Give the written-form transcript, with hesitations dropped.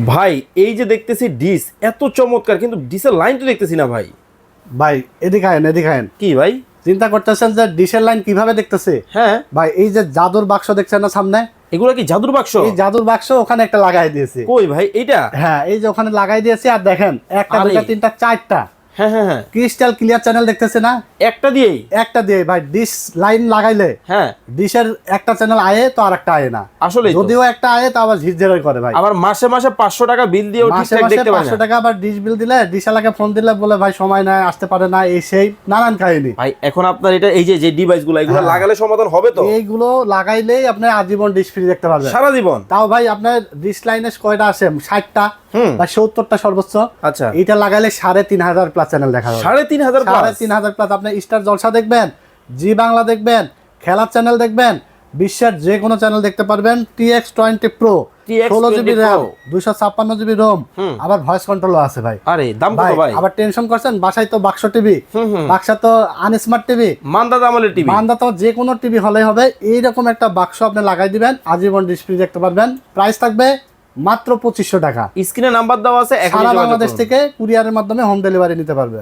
ভাই এই যে দেখতেছি ডিস এত চমৎকার, কিন্তু ডিসের লাইন তো দেখতেছি না ভাই। ভাই এদিকে আয়েন কি ভাই চিন্তা করতেছেন যে ডিশের লাইন কিভাবে দেখতেছে? হ্যাঁ ভাই এই যে জাদুর বাক্স দেখছেন না সামনে, এগুলো কি জাদুর বাক্স? এই জাদুর বাক্স ওখানে একটা লাগাই দিয়েছে। কই ভাই এইটা? হ্যাঁ এই যে ওখানে লাগাই দিয়েছে, আর দেখেন একটা আরে। দুটা তিনটা চারটা হ্যাঁ হ্যাঁ হ্যাঁ ক্রিস্টাল ক্লিয়ার চ্যানেল দেখতেছে না? একটা দিয়েই? একটা দিয়ে ভাই ডিশ লাইন লাগাইলে হ্যাঁ ডিশের একটা চ্যানেল আয়ে তো আর একটা আয়ে না। আসলে যদিও একটা আয়ে তো আবার ঝিরঝিরাই করে ভাই। আবার মাসে মাসে 500 টাকা বিল দিয়েও মাসে ঠিকঠাক মাসে দেখতে পায় 500 না। টাকা আবার ডিশ বিল দিলে ডিশালাকে ফোন দিলে বলে ভাই সময় নাই, আসতে পারে না, এই সেই নানান কাহিনী। ভাই এখন আপনার এটা এই যে ডিভাইসগুলো এগুলো হ্যাঁ। লাগালে সমাধান হবে তো? এইগুলো লাগাইলেই আপনি আজীবন ডিশ ফ্রি দেখতে পারবেন সারা জীবন? তাও ভাই আপনার ডিশ লাইনে কয়টা আছে? 60টা হুম। বা 70টা সর্বোচ্চ। আচ্ছা এটা লাগাইলে 3500 প্লাস চ্যানেল দেখা যাবে। 3500 প্লাস? 3500 প্লাস। আপনি স্টার জলসা দেখবেন, জি বাংলা দেখবেন, খেলার চ্যানেল দেখবেন, বিশ্বের যে কোনো চ্যানেল দেখতে পারবেন। TX20 Pro, TX20 16GB Pro, RAM, 256GB ROM, আবার ভয়েস কন্ট্রোলও আছে ভাই। আরে দাম কত ভাই? আবার টেনশন করছেন বাসায় তো বাক্স টিভি, বাক্সা তো আনস্মার্ট টিভি, মান্দা দামলের টিভি, মান্দা তো যে কোনো টিভি হলেই হবে। এইরকম একটা বাক্স আপনি লাগাই দিবেন, আজীবন ডিশ ফ্রি দেখতে পারবেন। প্রাইস থাকবে মাত্র 2500 টাকা। স্ক্রিনে নাম্বার দেওয়া আছে, সারা বাংলাদেশ থেকে কুরিয়ারের মাধ্যমে হোম ডেলিভারি নিতে পারবে।